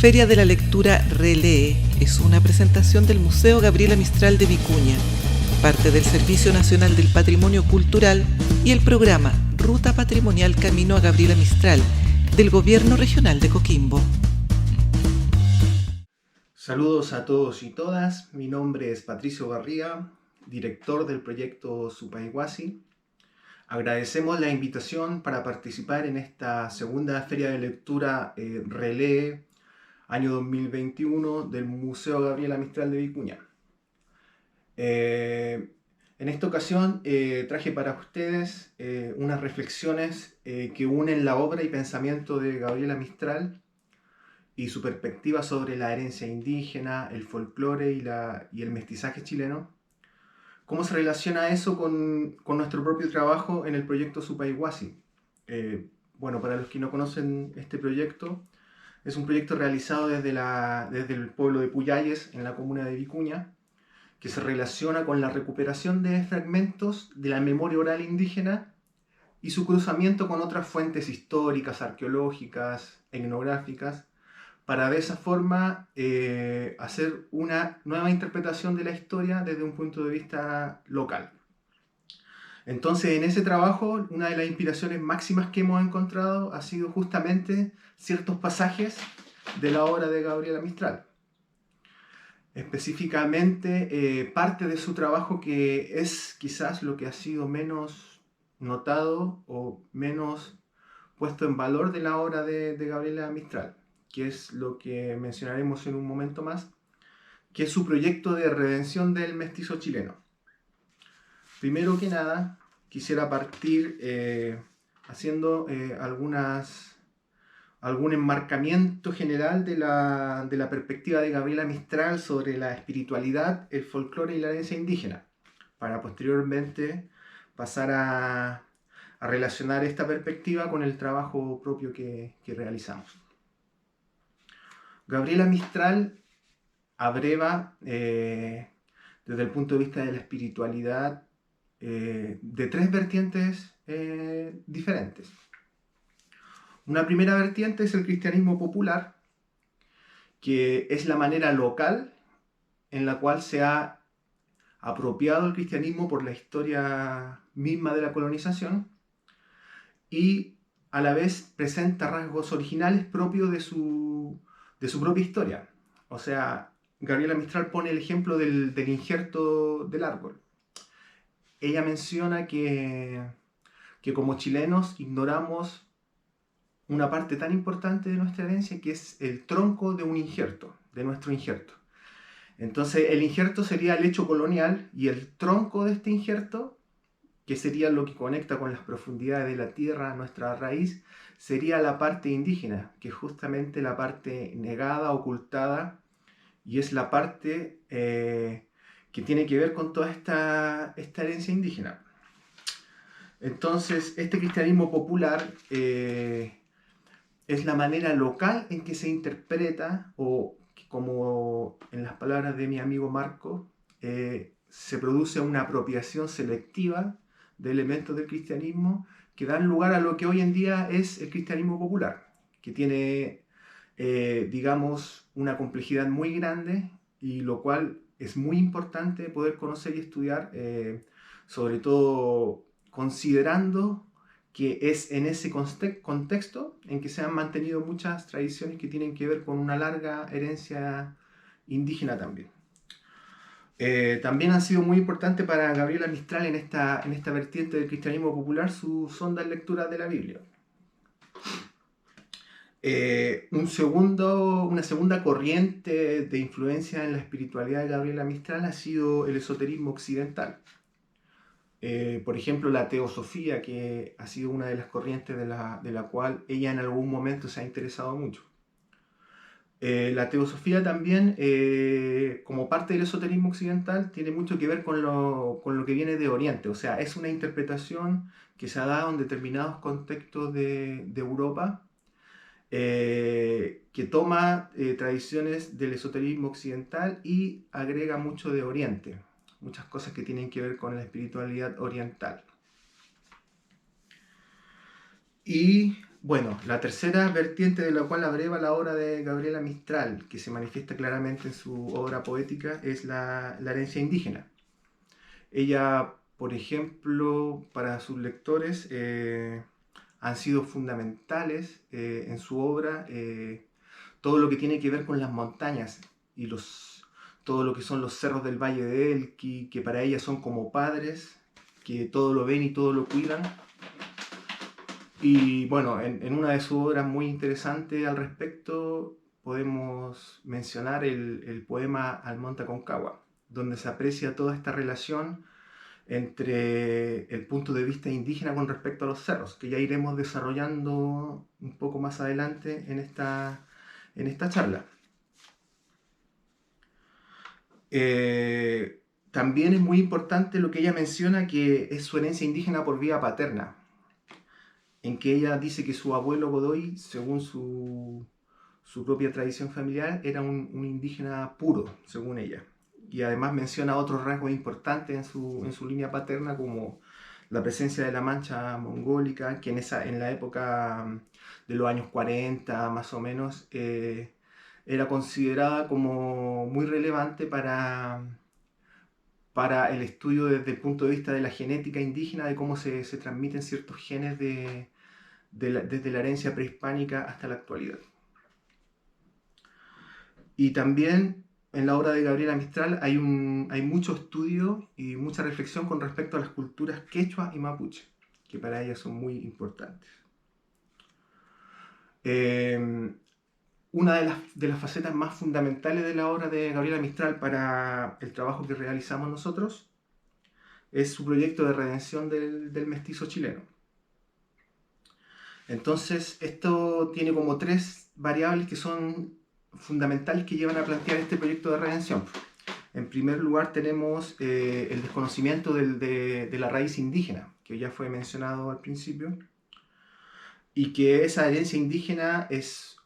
Feria de la Lectura Relee es una presentación del Museo Gabriela Mistral de Vicuña, parte del Servicio Nacional del Patrimonio Cultural y el programa Ruta Patrimonial Camino a Gabriela Mistral del Gobierno Regional de Coquimbo. Saludos a todos y todas, mi nombre es Patricio Garría, director del proyecto Supayhuasi. Agradecemos la invitación para participar en esta segunda Feria de Lectura Relee año 2021 del Museo Gabriela Mistral de Vicuña. En esta ocasión traje para ustedes unas reflexiones que unen la obra y pensamiento de Gabriela Mistral y su perspectiva sobre la herencia indígena, el folclore y el mestizaje chileno. ¿Cómo se relaciona eso con nuestro propio trabajo en el proyecto Supayhuasi? Bueno, para los que no conocen este proyecto, es un proyecto realizado desde el pueblo de Puyalles, en la comuna de Vicuña, que se relaciona con la recuperación de fragmentos de la memoria oral indígena y su cruzamiento con otras fuentes históricas, arqueológicas, etnográficas, para de esa forma hacer una nueva interpretación de la historia desde un punto de vista local. Entonces, en ese trabajo, una de las inspiraciones máximas que hemos encontrado ha sido justamente ciertos pasajes de la obra de Gabriela Mistral. Específicamente, parte de su trabajo que es quizás lo que ha sido menos notado o menos puesto en valor de la obra de Gabriela Mistral, que es lo que mencionaremos en un momento más, que es su proyecto de redención del mestizo chileno. Primero que nada, quisiera partir haciendo algún enmarcamiento general de la perspectiva de Gabriela Mistral sobre la espiritualidad, el folclore y la herencia indígena, para posteriormente pasar a relacionar esta perspectiva con el trabajo propio que realizamos. Gabriela Mistral abreva, desde el punto de vista de la espiritualidad, de tres vertientes diferentes. Una primera vertiente es el cristianismo popular, que es la manera local en la cual se ha apropiado el cristianismo por la historia misma de la colonización y a la vez presenta rasgos originales propios de su propia historia. O sea, Gabriela Mistral pone el ejemplo del injerto del árbol. Ella menciona que como chilenos ignoramos una parte tan importante de nuestra herencia, que es el tronco de un injerto, de nuestro injerto. Entonces, el injerto sería el hecho colonial y el tronco de este injerto, que sería lo que conecta con las profundidades de la tierra, nuestra raíz, sería la parte indígena, que es justamente la parte negada, ocultada, y es la parte que tiene que ver con toda esta herencia indígena. Entonces, este cristianismo popular es la manera local en que se interpreta, o como en las palabras de mi amigo Marco, se produce una apropiación selectiva de elementos del cristianismo que dan lugar a lo que hoy en día es el cristianismo popular, que tiene, digamos, una complejidad muy grande, y lo cual es muy importante poder conocer y estudiar, sobre todo considerando que es en ese contexto en que se han mantenido muchas tradiciones que tienen que ver con una larga herencia indígena también. También ha sido muy importante para Gabriela Mistral en esta vertiente del cristianismo popular sus hondas lecturas de la Biblia. Una segunda corriente de influencia en la espiritualidad de Gabriela Mistral ha sido el esoterismo occidental. Por ejemplo, la teosofía, que ha sido una de las corrientes de la cual ella en algún momento se ha interesado mucho. La teosofía también, como parte del esoterismo occidental, tiene mucho que ver con lo que viene de Oriente. O sea, es una interpretación que se ha dado en determinados contextos de Europa, que toma tradiciones del esoterismo occidental y agrega mucho de Oriente. Muchas cosas que tienen que ver con la espiritualidad oriental. Y Bueno, la tercera vertiente de la cual abreva la obra de Gabriela Mistral, que se manifiesta claramente en su obra poética, es la herencia indígena. Ella, por ejemplo, para sus lectores, han sido fundamentales en su obra todo lo que tiene que ver con las montañas y todo lo que son los cerros del Valle de Elqui, que para ella son como padres, que todo lo ven y todo lo cuidan. Y bueno, en una de sus obras muy interesantes al respecto podemos mencionar el poema Almonte Aconcagua, donde se aprecia toda esta relación entre el punto de vista indígena con respecto a los cerros, que ya iremos desarrollando un poco más adelante en esta charla. También es muy importante lo que ella menciona, que es su herencia indígena por vía paterna, en que ella dice que su abuelo Godoy, según su propia tradición familiar, era un indígena puro, según ella. Y además menciona otros rasgos importantes en su línea paterna, como la presencia de la mancha mongólica, que en la época de los años 40 más o menos, era considerada como muy relevante para el estudio desde el punto de vista de la genética indígena, de cómo se transmiten ciertos genes desde la herencia prehispánica hasta la actualidad. Y también en la obra de Gabriela Mistral hay mucho estudio y mucha reflexión con respecto a las culturas quechua y mapuche, que para ella son muy importantes. Una de las facetas más fundamentales de la obra de Gabriela Mistral para el trabajo que realizamos nosotros es su proyecto de redención del mestizo chileno. Entonces, esto tiene como tres variables que son fundamentales que llevan a plantear este proyecto de redención. En primer lugar, tenemos el desconocimiento de la raíz indígena, que ya fue mencionado al principio, y que esa herencia indígena es,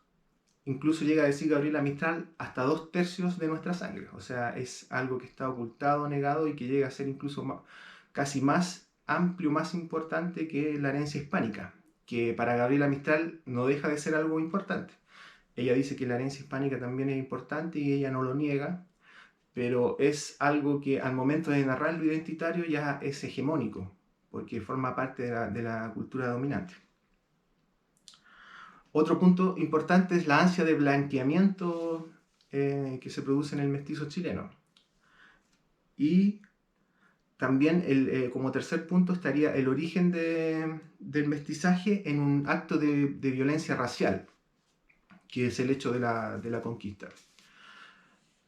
incluso llega a decir Gabriela Mistral, hasta 2/3 de nuestra sangre. O sea, es algo que está ocultado, negado, y que llega a ser incluso casi más amplio, más importante que la herencia hispánica, que para Gabriela Mistral no deja de ser algo importante. Ella dice que la herencia hispánica también es importante y ella no lo niega, pero es algo que al momento de narrar lo identitario ya es hegemónico, porque forma parte de la cultura dominante. Otro punto importante es la ansia de blanqueamiento que se produce en el mestizo chileno. Y también como tercer punto estaría el origen del mestizaje en un acto de violencia racial, que es el hecho de la conquista.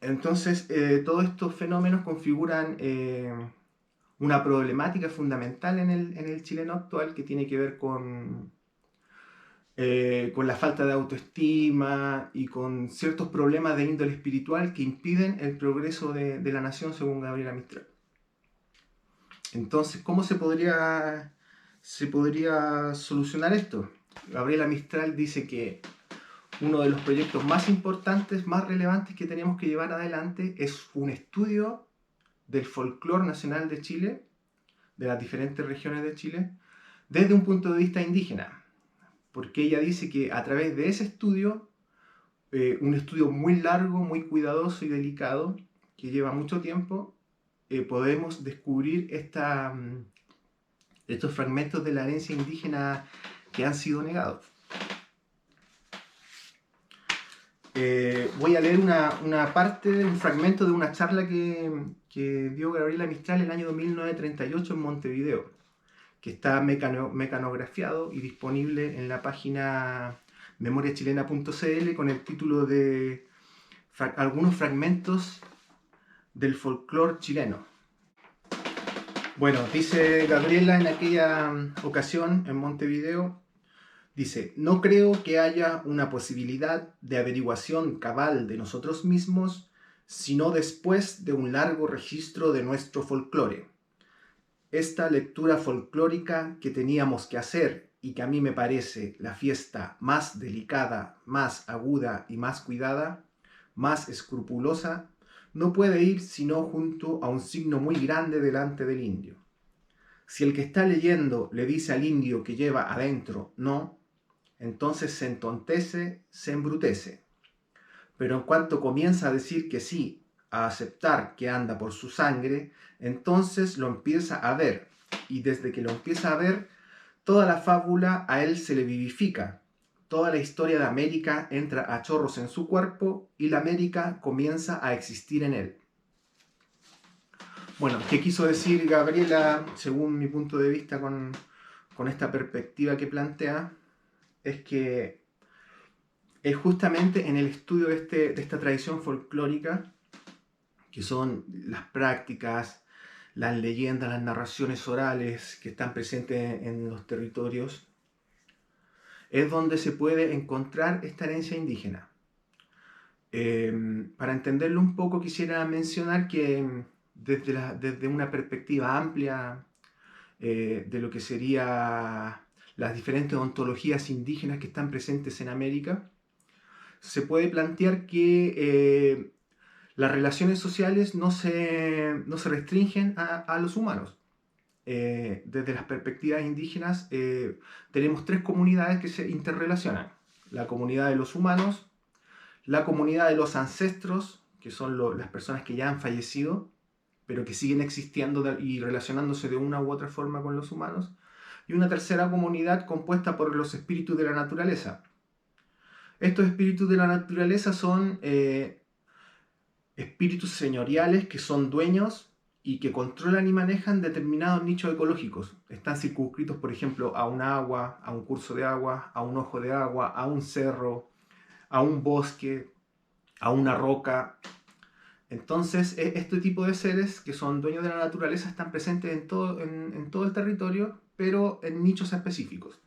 Entonces, todos estos fenómenos configuran una problemática fundamental en el chileno actual, que tiene que ver con la falta de autoestima y con ciertos problemas de índole espiritual que impiden el progreso de la nación, según Gabriela Mistral. Entonces, ¿cómo se podría solucionar esto? Gabriela Mistral dice que uno de los proyectos más importantes, más relevantes que tenemos que llevar adelante es un estudio del folclore nacional de Chile, de las diferentes regiones de Chile, desde un punto de vista indígena. Porque ella dice que a través de ese estudio, un estudio muy largo, muy cuidadoso y delicado, que lleva mucho tiempo, podemos descubrir estos fragmentos de la herencia indígena que han sido negados. Voy a leer una parte, un fragmento de una charla que dio Gabriela Mistral el año 1938 en Montevideo, que está mecanografiado y disponible en la página memoriachilena.cl con el título de algunos fragmentos del folclore chileno. Bueno, dice Gabriela en aquella ocasión en Montevideo, dice: no creo que haya una posibilidad de averiguación cabal de nosotros mismos, sino después de un largo registro de nuestro folclore. Esta lectura folclórica que teníamos que hacer, y que a mí me parece la fiesta más delicada, más aguda y más cuidada, más escrupulosa, no puede ir sino junto a un signo muy grande delante del indio. Si el que está leyendo le dice al indio que lleva adentro no, entonces se entontece, se embrutece. Pero en cuanto comienza a decir que sí, a aceptar que anda por su sangre, entonces lo empieza a ver. Y desde que lo empieza a ver, toda la fábula a él se le vivifica. Toda la historia de América entra a chorros en su cuerpo y la América comienza a existir en él. Bueno, ¿qué quiso decir Gabriela, según mi punto de vista, con esta perspectiva que plantea? Es que es justamente en el estudio de esta tradición folclórica, que son las prácticas, las leyendas, las narraciones orales que están presentes en los territorios, es donde se puede encontrar esta herencia indígena. Para entenderlo un poco, quisiera mencionar que desde una perspectiva amplia de lo que serían las diferentes ontologías indígenas que están presentes en América, se puede plantear que las relaciones sociales no se restringen a los humanos. Desde las perspectivas indígenas tenemos tres comunidades que se interrelacionan. La comunidad de los humanos, la comunidad de los ancestros, que son las personas que ya han fallecido, pero que siguen existiendo y relacionándose de una u otra forma con los humanos, y una tercera comunidad compuesta por los espíritus de la naturaleza. Estos espíritus de la naturaleza son espíritus señoriales que son dueños y que controlan y manejan determinados nichos ecológicos. Están circunscritos, por ejemplo, a un agua, a un curso de agua, a un ojo de agua, a un cerro, a un bosque, a una roca. Entonces, este tipo de seres que son dueños de la naturaleza están presentes en todo el territorio, pero en nichos específicos.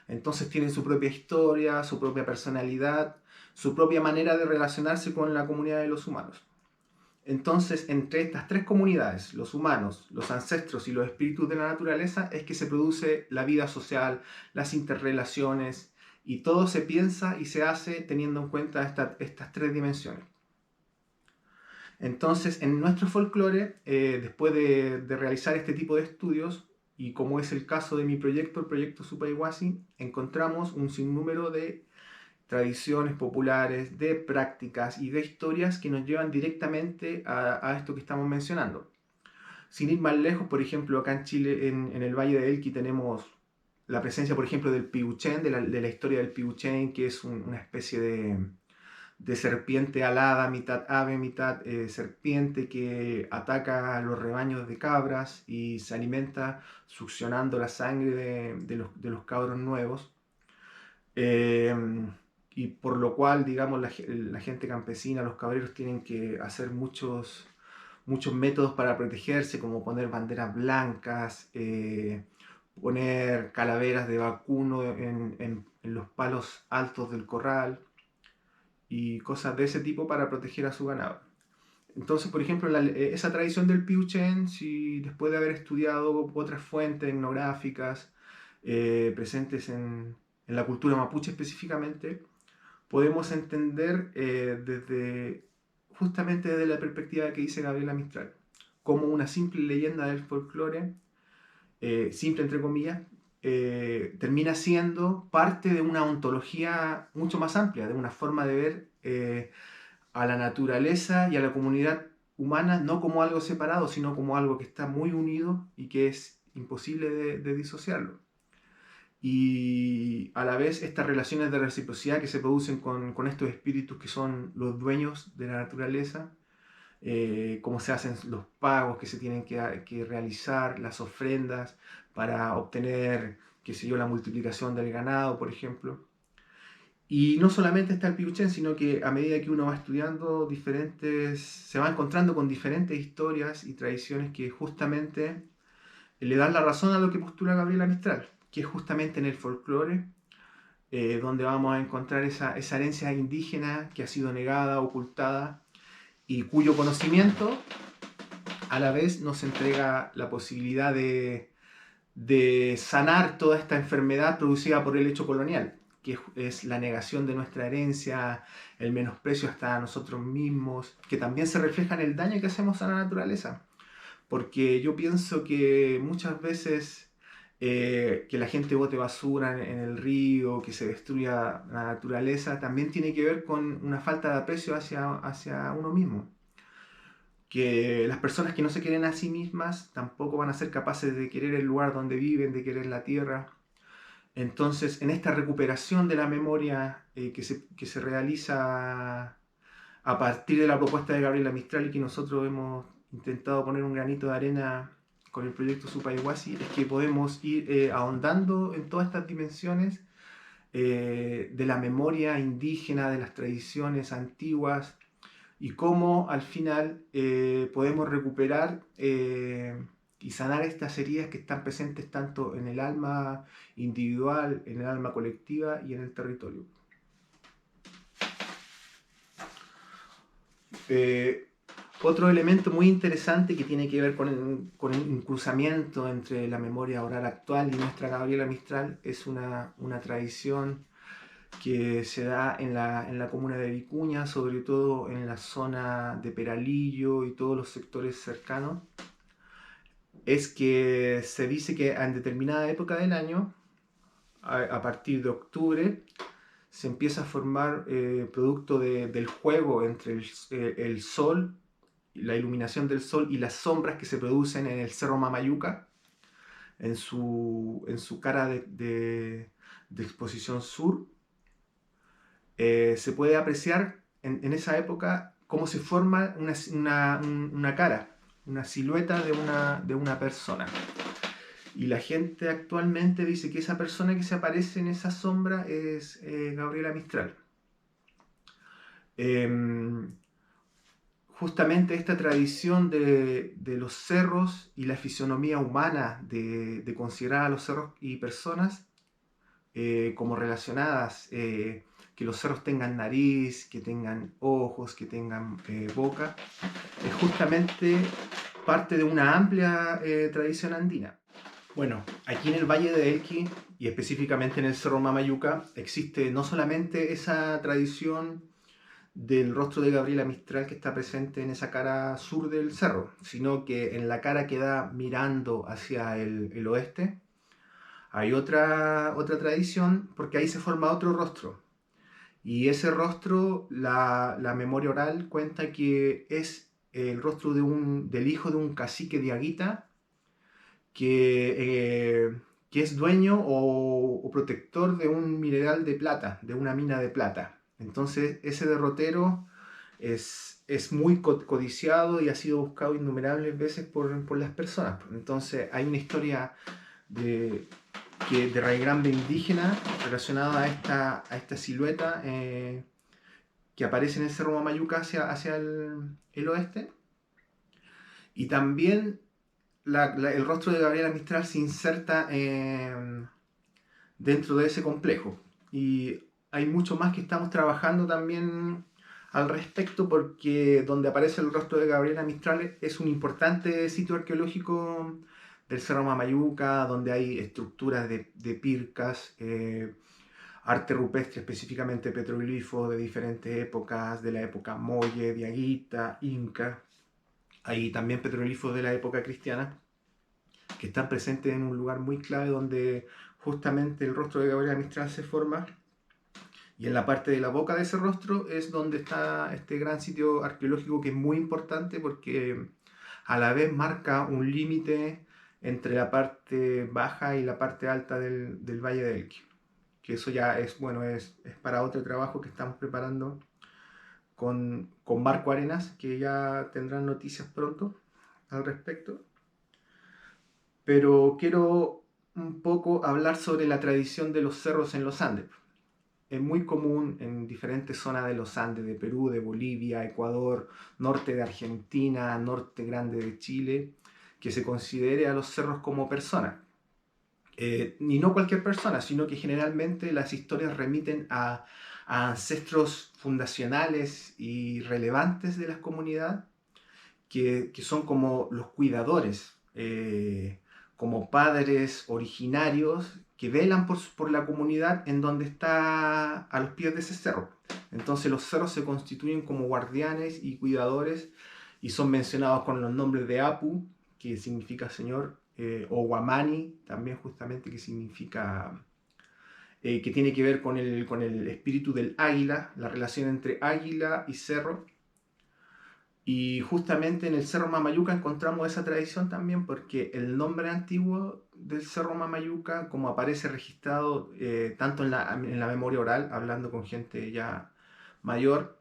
Entonces tienen su propia historia, su propia personalidad, su propia manera de relacionarse con la comunidad de los humanos. Entonces, entre estas tres comunidades, los humanos, los ancestros y los espíritus de la naturaleza, es que se produce la vida social, las interrelaciones, y todo se piensa y se hace teniendo en cuenta estas tres dimensiones. Entonces, en nuestro folclore, después de realizar este tipo de estudios, y como es el caso de mi proyecto, el proyecto Supayhuasi, encontramos un sinnúmero de tradiciones populares, de prácticas y de historias que nos llevan directamente a esto que estamos mencionando. Sin ir más lejos, por ejemplo, acá en Chile, en el Valle de Elqui, tenemos la presencia, por ejemplo, del Piuchén, de la historia del Piuchén, que es una especie de serpiente alada, mitad ave, mitad serpiente, que ataca a los rebaños de cabras y se alimenta succionando la sangre de los cabros nuevos. Y por lo cual, digamos, la gente campesina, los cabreros tienen que hacer muchos métodos para protegerse, como poner banderas blancas, poner calaveras de vacuno en los palos altos del corral y cosas de ese tipo para proteger a su ganado. Entonces, por ejemplo, esa tradición del Piuchén, si después de haber estudiado otras fuentes etnográficas presentes en la cultura mapuche específicamente, podemos entender justamente desde la perspectiva que dice Gabriela Mistral, como una simple leyenda del folclore, simple entre comillas, termina siendo parte de una ontología mucho más amplia, de una forma de ver a la naturaleza y a la comunidad humana no como algo separado, sino como algo que está muy unido y que es imposible de disociarlo. Y a la vez estas relaciones de reciprocidad que se producen con estos espíritus que son los dueños de la naturaleza, cómo se hacen los pagos que se tienen que realizar, las ofrendas para obtener, qué sé yo, la multiplicación del ganado, por ejemplo. Y no solamente está el Piuchén, sino que a medida que uno va estudiando se va encontrando con diferentes historias y tradiciones que justamente le dan la razón a lo que postula Gabriela Mistral, que es justamente en el folclore donde vamos a encontrar esa herencia indígena que ha sido negada, ocultada, y cuyo conocimiento a la vez nos entrega la posibilidad de sanar toda esta enfermedad producida por el hecho colonial, que es la negación de nuestra herencia, el menosprecio hasta nosotros mismos, que también se refleja en el daño que hacemos a la naturaleza. Porque yo pienso que muchas veces que la gente bote basura en el río, que se destruya la naturaleza, también tiene que ver con una falta de aprecio hacia uno mismo. Que las personas que no se quieren a sí mismas tampoco van a ser capaces de querer el lugar donde viven, de querer la tierra. Entonces, en esta recuperación de la memoria que se realiza a partir de la propuesta de Gabriela Mistral y que nosotros hemos intentado poner un granito de arena con el proyecto Supayhuasi, es que podemos ir ahondando en todas estas dimensiones de la memoria indígena, de las tradiciones antiguas, y cómo al final podemos recuperar y sanar estas heridas que están presentes tanto en el alma individual, en el alma colectiva y en el territorio. Otro elemento muy interesante que tiene que ver con el cruzamiento entre la memoria oral actual y nuestra Gabriela Mistral es una tradición que se da en la comuna de Vicuña, sobre todo en la zona de Peralillo y todos los sectores cercanos. Es que se dice que en determinada época del año, a partir de octubre, se empieza a formar producto del juego entre el sol, la iluminación del sol y las sombras que se producen en el Cerro Mamayuca, en su cara de exposición sur. Se puede apreciar en esa época cómo se forma una cara, una silueta de una persona. Y la gente actualmente dice que esa persona que se aparece en esa sombra es Gabriela Mistral. Justamente esta tradición de los cerros y la fisonomía humana de considerar a los cerros y personas como relacionadas, que los cerros tengan nariz, que tengan ojos, que tengan boca, es justamente parte de una amplia tradición andina. Bueno, aquí en el Valle de Elqui y específicamente en el Cerro Mamayuca existe no solamente esa tradición del rostro de Gabriela Mistral que está presente en esa cara sur del cerro, sino que en la cara que da mirando hacia el oeste hay otra tradición, porque ahí se forma otro rostro. Y ese rostro, la memoria oral cuenta que es el rostro del hijo de un cacique de Aguita, que es dueño o protector de un mineral de plata, de una mina de plata. Entonces ese derrotero es muy codiciado y ha sido buscado innumerables veces por las personas. Entonces hay una historia de raigrambe indígena relacionada a esta silueta que aparece en el Cerro Mamayuca hacia el oeste. Y también el rostro de Gabriela Mistral se inserta dentro de ese complejo. Y hay mucho más que estamos trabajando también al respecto, porque donde aparece el rostro de Gabriela Mistral es un importante sitio arqueológico del Cerro Mamayuca, donde hay estructuras de pircas, arte rupestre, específicamente petroglifos de diferentes épocas, de la época Molle, Diaguita, Inca. Hay también petroglifos de la época cristiana que están presentes en un lugar muy clave donde justamente el rostro de Gabriela Mistral se forma, y en la parte de la boca de ese rostro es donde está este gran sitio arqueológico que es muy importante porque a la vez marca un límite entre la parte baja y la parte alta del Valle de Elqui. Que eso ya es para otro trabajo que estamos preparando con Marco Arenas, que ya tendrán noticias pronto al respecto. Pero quiero un poco hablar sobre la tradición de los cerros en los Andes. Es muy común en diferentes zonas de los Andes, de Perú, de Bolivia, Ecuador, norte de Argentina, norte grande de Chile, que se considere a los cerros como personas. Y no cualquier persona, sino que generalmente las historias remiten a ancestros fundacionales y relevantes de la comunidad, que son como los cuidadores, como padres originarios que velan por la comunidad en donde está a los pies de ese cerro. Entonces los cerros se constituyen como guardianes y cuidadores y son mencionados con los nombres de Apu, que significa señor, o Guamani, también justamente que significa, que tiene que ver con el espíritu del águila, la relación entre águila y cerro. Y justamente en el Cerro Mamayuca encontramos esa tradición también porque el nombre antiguo del Cerro Mamayuca, como aparece registrado tanto en la memoria oral, hablando con gente ya mayor,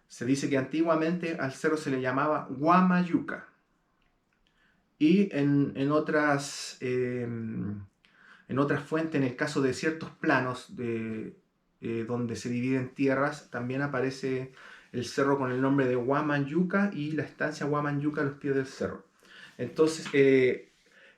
se dice que antiguamente al cerro se le llamaba Guamayuca. Y en otras fuentes, en el caso de ciertos planos donde se dividen tierras, también aparece el cerro con el nombre de Huamanyuca y la estancia Huamanyuca a los pies del cerro. Entonces,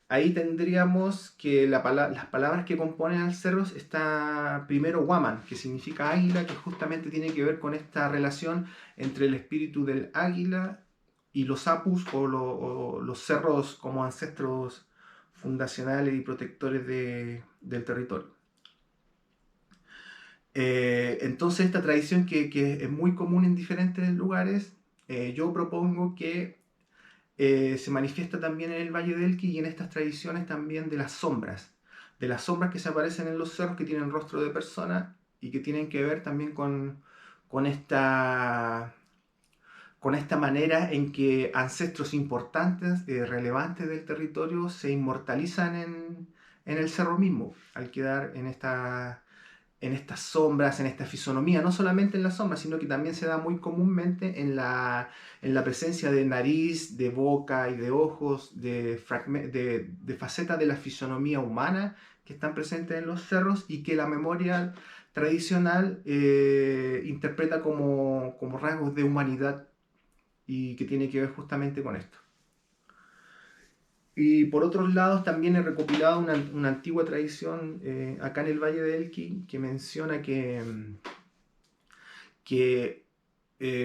ahí tendríamos que las palabras que componen al cerro está primero Huaman, que significa águila, que justamente tiene que ver con esta relación entre el espíritu del águila y los apus o los cerros como ancestros fundacionales y protectores del territorio. Entonces esta tradición que es muy común en diferentes lugares, yo propongo que se manifiesta también en el Valle del Elqui y en estas tradiciones también de las sombras que se aparecen en los cerros que tienen rostro de persona y que tienen que ver también con esta manera en que ancestros importantes, relevantes del territorio, se inmortalizan en el cerro mismo, al quedar en estas sombras, en esta fisonomía, no solamente en las sombras, sino que también se da muy comúnmente en la presencia de nariz, de boca y de ojos, de facetas de la fisonomía humana que están presentes en los cerros y que la memoria tradicional interpreta como rasgos de humanidad y que tiene que ver justamente con esto. Y por otros lados también he recopilado una antigua tradición acá en el Valle de Elqui que menciona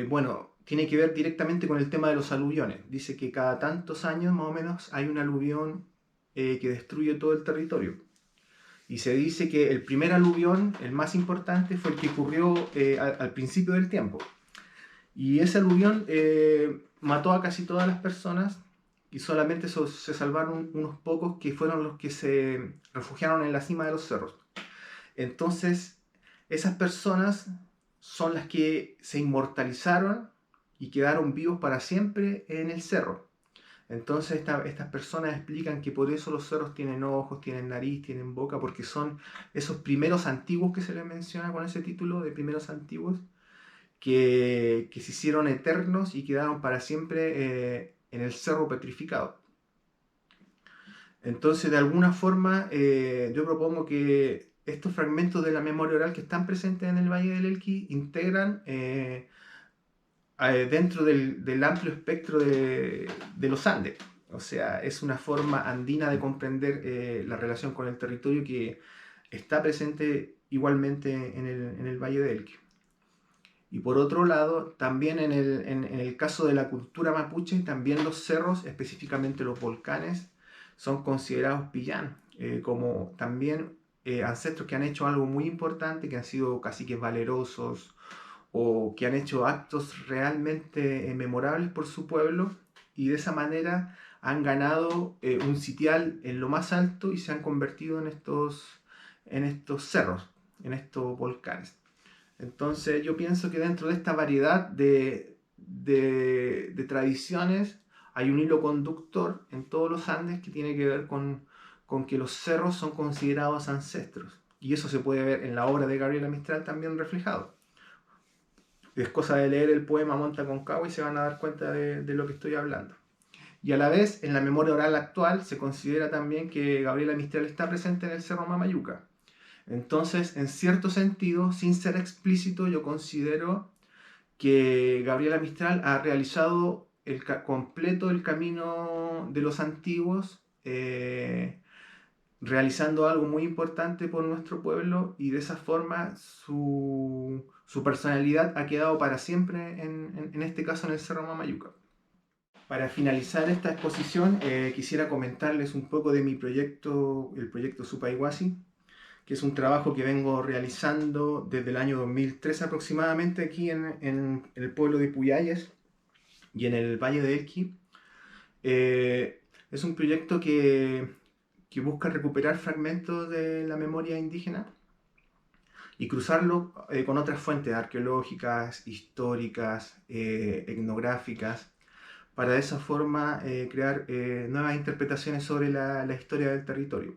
bueno, tiene que ver directamente con el tema de los aluviones. Dice que cada tantos años más o menos hay un aluvión que destruye todo el territorio. Y se dice que el primer aluvión, el más importante, fue el que ocurrió al principio del tiempo. Y ese aluvión mató a casi todas las personas y solamente se salvaron unos pocos que fueron los que se refugiaron en la cima de los cerros. Entonces, esas personas son las que se inmortalizaron y quedaron vivos para siempre en el cerro. Entonces estas personas explican que por eso los cerros tienen ojos, tienen nariz, tienen boca, porque son esos primeros antiguos que se les menciona con ese título de primeros antiguos, que se hicieron eternos y quedaron para siempre en el cerro petrificado. Entonces, de alguna forma, yo propongo que estos fragmentos de la memoria oral que están presentes en el Valle del Elqui integran dentro del amplio espectro de los Andes. O sea, es una forma andina de comprender la relación con el territorio que está presente igualmente en el Valle del Elqui. Y por otro lado, también en el caso de la cultura mapuche, también los cerros, específicamente los volcanes, son considerados pillán, como también ancestros que han hecho algo muy importante, que han sido caciques valerosos o que han hecho actos realmente memorables por su pueblo y de esa manera han ganado un sitial en lo más alto y se han convertido en estos cerros, en estos volcanes. Entonces yo pienso que dentro de esta variedad de tradiciones hay un hilo conductor en todos los Andes que tiene que ver con que los cerros son considerados ancestros. Y eso se puede ver en la obra de Gabriela Mistral también reflejado. Es cosa de leer el poema Monte Aconcagua y se van a dar cuenta de lo que estoy hablando. Y a la vez, en la memoria oral actual se considera también que Gabriela Mistral está presente en el Cerro Mamayuca. Entonces, en cierto sentido, sin ser explícito, yo considero que Gabriela Mistral ha realizado completo el camino de los antiguos, realizando algo muy importante por nuestro pueblo y de esa forma su personalidad ha quedado para siempre, en este caso en el Cerro Mamayuca. Para finalizar esta exposición, quisiera comentarles un poco de mi proyecto, el proyecto Supayhuasi, que es un trabajo que vengo realizando desde el año 2003 aproximadamente aquí en el pueblo de Puyalles y en el Valle de Elqui. Es un proyecto que busca recuperar fragmentos de la memoria indígena y cruzarlo con otras fuentes arqueológicas, históricas, etnográficas, para de esa forma crear nuevas interpretaciones sobre la historia del territorio.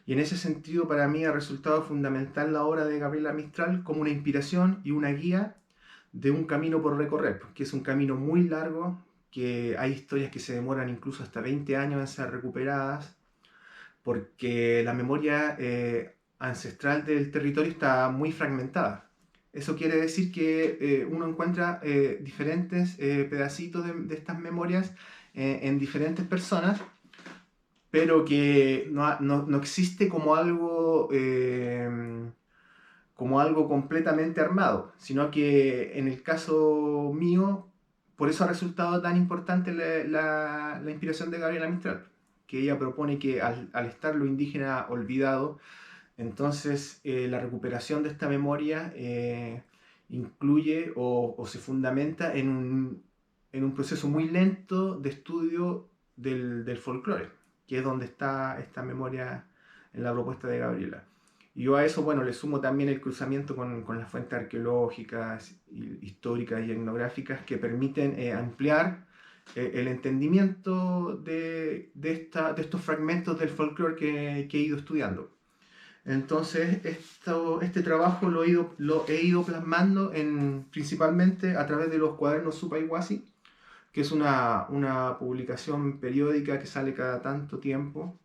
Y en ese sentido, para mí ha resultado fundamental la obra de Gabriela Mistral como una inspiración y una guía de un camino por recorrer, que es un camino muy largo, que hay historias que se demoran incluso hasta 20 años en ser recuperadas, porque la memoria ancestral del territorio está muy fragmentada. Eso quiere decir que uno encuentra diferentes pedacitos de estas memorias en diferentes personas, pero que no existe como algo completamente armado, sino que en el caso mío, por eso ha resultado tan importante la inspiración de Gabriela Mistral, que ella propone que al estar lo indígena olvidado, entonces la recuperación de esta memoria incluye o se fundamenta en un proceso muy lento de estudio del folclore, que es donde está esta memoria en la propuesta de Gabriela. Y yo a eso, bueno, le sumo también el cruzamiento con las fuentes arqueológicas, históricas y etnográficas que permiten ampliar el entendimiento de estos fragmentos del folclore que he ido estudiando. Entonces, este trabajo lo he ido plasmando principalmente a través de los cuadernos Supayhuasi, que es una publicación periódica que sale cada tanto tiempo.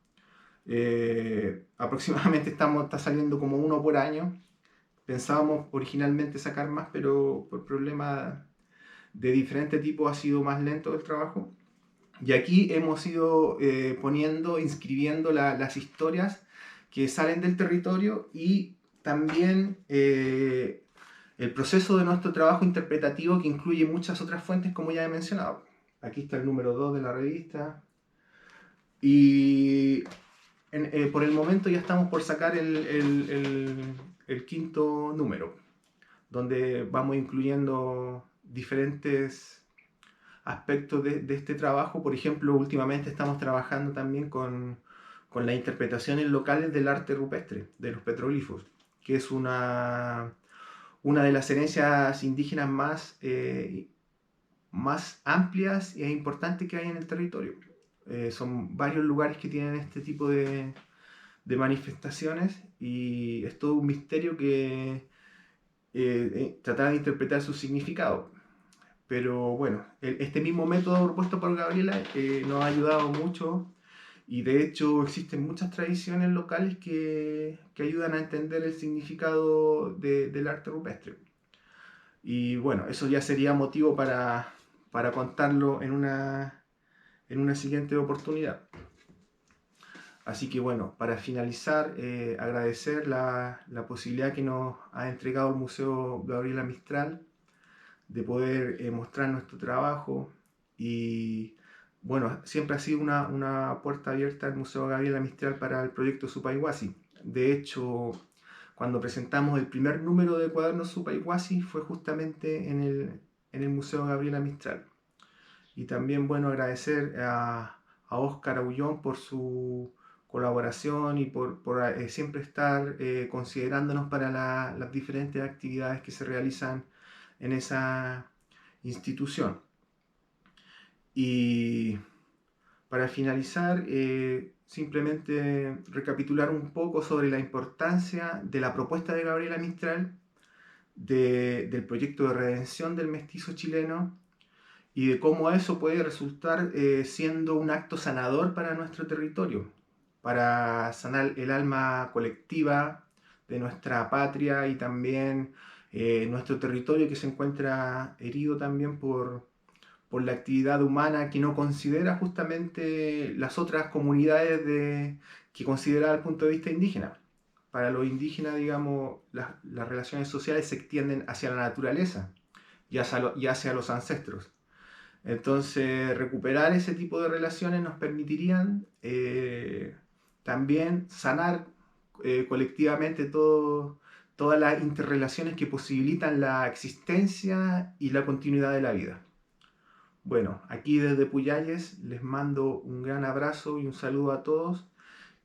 Aproximadamente está saliendo como uno por año. Pensábamos originalmente sacar más, pero por problemas de diferente tipo ha sido más lento el trabajo. Y aquí hemos ido inscribiendo las historias que salen del territorio y también el proceso de nuestro trabajo interpretativo, que incluye muchas otras fuentes, como ya he mencionado. Aquí está el número 2 de la revista. Y por el momento ya estamos por sacar el quinto número, donde vamos incluyendo diferentes aspectos de este trabajo. Por ejemplo, últimamente estamos trabajando también con las interpretaciones locales del arte rupestre, de los petroglifos, que es una de las herencias indígenas más amplias e importantes que hay en el territorio. Son varios lugares que tienen este tipo de manifestaciones y es todo un misterio que tratar de interpretar su significado. Pero bueno, este mismo método propuesto por Gabriela nos ha ayudado mucho, y de hecho existen muchas tradiciones locales que ayudan a entender el significado del arte rupestre. Y bueno, eso ya sería motivo para contarlo en una siguiente oportunidad. Así que bueno, para finalizar, agradecer la posibilidad que nos ha entregado el Museo Gabriela Mistral de poder mostrar nuestro trabajo. Y bueno, siempre ha sido una puerta abierta al Museo Gabriela Mistral para el proyecto Supayhuasi. De hecho, cuando presentamos el primer número de cuadernos Supayhuasi fue justamente en el Museo Gabriela Mistral. Y también, bueno, agradecer a Óscar Aullón por su colaboración y por siempre estar considerándonos para las diferentes actividades que se realizan en esa institución. Y para finalizar, simplemente recapitular un poco sobre la importancia de la propuesta de Gabriela Mistral, del proyecto de redención del mestizo chileno, y de cómo eso puede resultar siendo un acto sanador para nuestro territorio, para sanar el alma colectiva de nuestra patria y también nuestro territorio, que se encuentra herido también por la actividad humana, que no considera justamente las otras comunidades que considera desde el punto de vista indígena. Para los indígenas, digamos, las relaciones sociales se extienden hacia la naturaleza y hacia los ancestros. Entonces, recuperar ese tipo de relaciones nos permitirían también sanar colectivamente todas las interrelaciones que posibilitan la existencia y la continuidad de la vida. Bueno, aquí desde Puyalles les mando un gran abrazo y un saludo a todos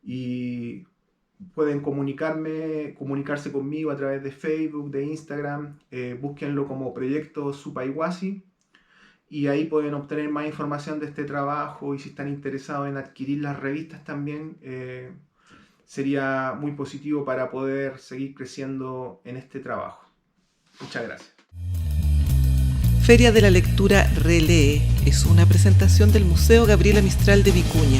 y pueden comunicarse conmigo a través de Facebook, de Instagram, búsquenlo como Proyecto Supayhuasi y ahí pueden obtener más información de este trabajo y si están interesados en adquirir las revistas también, sería muy positivo para poder seguir creciendo en este trabajo. Muchas gracias. Feria de la Lectura Relee es una presentación del Museo Gabriela Mistral de Vicuña,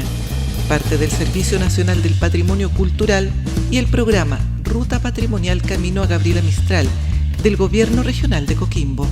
parte del Servicio Nacional del Patrimonio Cultural y el programa Ruta Patrimonial Camino a Gabriela Mistral del Gobierno Regional de Coquimbo.